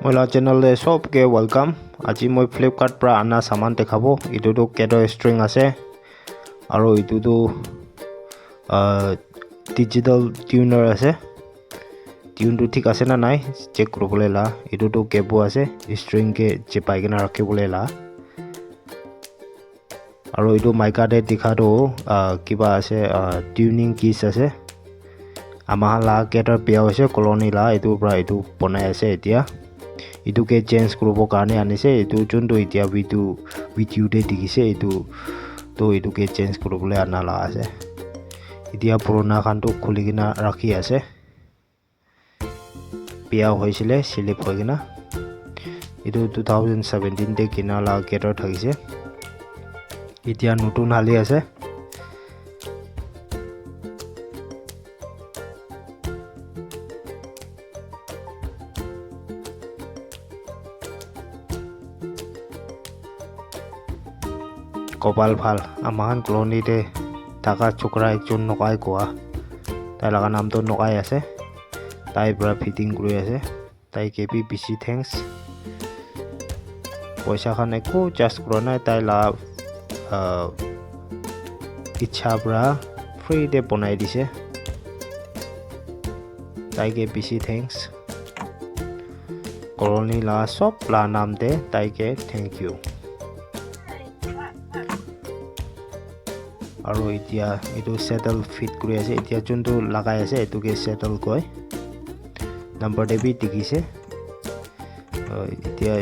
Moila channel le sob ke welcome. Aji moi Flipkart pra ana saman dekhabo. Itu to kedo string ase. Aro itu to digital tuner ase. Tune to thik ase na nai check korobole la. Itu to cable ase. String ke chepai kena rakhibole la. Aro itu mica de dikhado kiba ase tuning keys ase. Amahan la keter pia ase colony la itu pra itu bonai ase etia. Itu ke change korobo karone anise itu chunto etia video de dikise itu to itu ke change korobole ana la ase. Etia purona khan to khuli kena rakhi ase. Pia hoisile slip hoigina. Itu 2017 de kina la keter thagise. Etia notun hali ase. Kopal ভাল আমাহান কলোনীতে থাকা চোকরা একজন নকাই কোয়া তাই লাগা নাম তো নকাই আছে তাই পুরা ফিটিং কৰি আছে তাই কেপি বেছি থ্যাঙ্কস পয়সা খান একো চাৰ্জ কৰা নাই তাই লা ইচ্ছা পুরা ফ্রি দে বনাই দিছে তাইকে বেছি থ্যাঙ্কস কলোনী লা সব লা নাম দে তাইকে থ্যাংক ইউ আৰু এতিয়া এটো সেটল ফিট কৰি আছে এতিয়া যোনটো লাগাই আছে এটোকে সেটল কয় নম্বৰ দেবি দিকিছে এতিয়া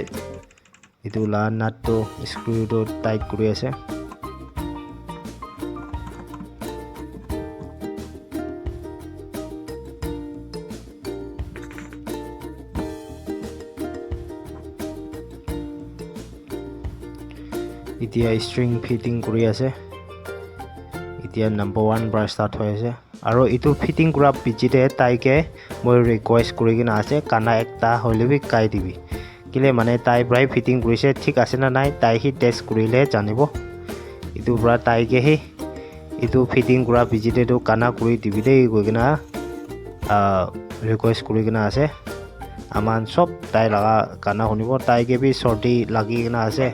এটো লা নাটটো স্ক্ৰুটো টাইট কৰি আছে এতিয়া স্ট্ৰিং ফিটিং কৰি আছে এতিয়া number 1 bra start হৈ আছে আৰু ইটো ফিটিং কৰা পিজিতে তাইকে মই ৰিকুৱেষ্ট কৰি কিনা আছে কানা একটা হলিবি কাই দিবি কিলে মানে তাই প্ৰায় ফিটিং কৰিছে ঠিক আছে না নাই তাই হি টেষ্ট কৰিলে জানিব ইটো পৰা তাইকে হি ইটো ফিটিং কৰা পিজিতে তো কানা কৰি দিবি দেই গৈ কিনা ৰিকুৱেষ্ট কৰি কিনা আছে আমান সব তাই লাগা কানা শুনিব তাইকে বি সৰ্টি লাগি কিনা আছে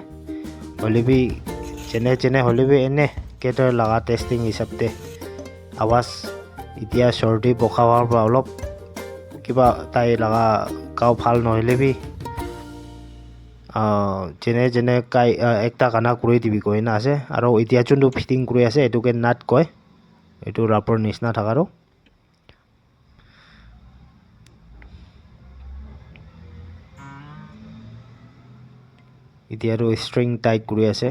হলিবি চেনে হলিবি এনে কেটাৰ লাগা টেস্টিং হিচাপতে আৱাজ এতিয়া সৰ্টি বখাৱাৰ পৰা অলপ কিবা তাই লাগা কাও ভাল নহলে বি যেনে কাই একটা কানা কৰি দিবি কই না আছে আৰু এতিয়া যোনটো ফিটিং কৰি আছে এটোকে নাট কয় এটো ৰাবৰ নিচিনা থাকাৰো এতিয়া আৰু ষ্ট্ৰিং টাইট কৰি আছে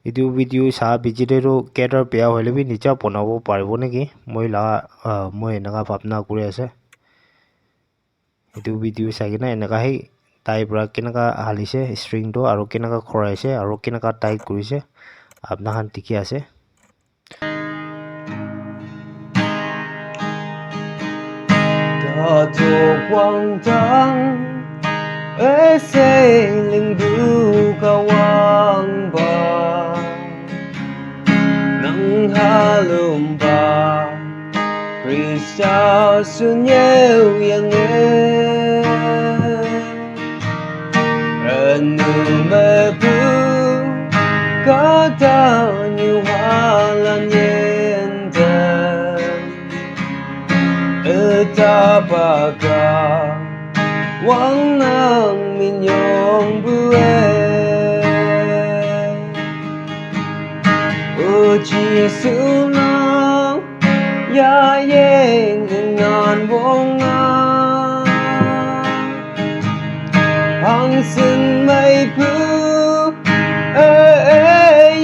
ইটো ভিডিও সা বিজিতেৰো কেটাৰ পেয়া হলে বি নিচা বনাব পাৰিব নেকি মই এনেকা ভাবনা কৰি আছে ইটো ভিডিও চাই না এনেকা হে তাই পৰা কেনেকা হালিছে ষ্ট্ৰিংটো আৰু কেনেকা খৰাইছে আৰু কেনেকা টাইট কৰিছে আপোনাহান ঠিকে আছে Halumba Krista sunyeu yang anu mebu kata nyu halan yenta etapaga wang nang minyong bue Uji sunang ya yang dengan wonga hang sin mai pu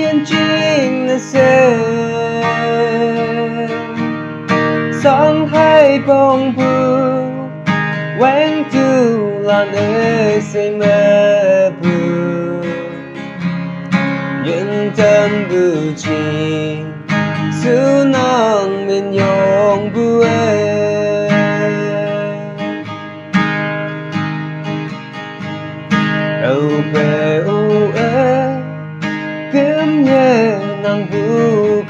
yan jing na se sang hai bong pu wen tu lan se me pu Yen tâm bu chi su nang min yong bu Âu pe u kim ye nang bu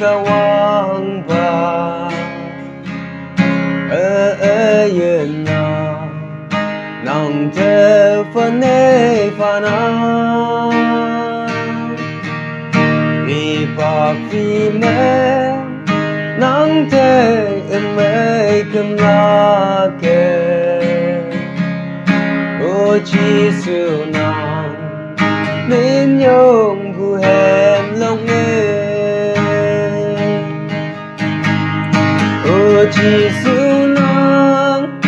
ka wang ba yên na nàng thơ phân nê pha na vì bạc vì mẹ nàng thơ em mê cầm la kê ô chi siêu nàng nên nhung bu hẹn lòng nghe ô chi siêu nàng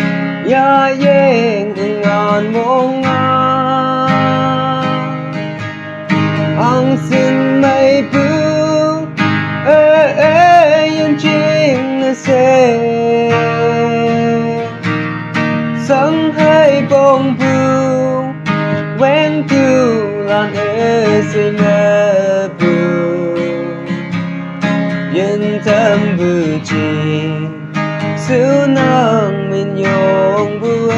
ya yên ngàn mong ang xin mây bưu yên chinh sẽ sáng hai bông bưu quen tu lan sẽ mơ bưu yên tâm bưu chi siêu năng mình nhung bưu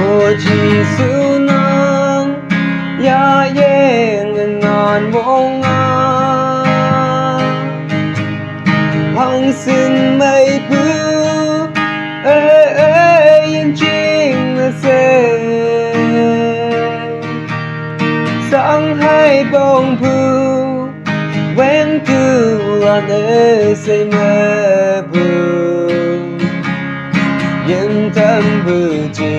ô chi siêu năng ya yên ngàn mong hằng xin mây bưu yên chinh sẽ sáng hai bông bưu quen tu lan sẽ mơ bưu yên tâm bưu chi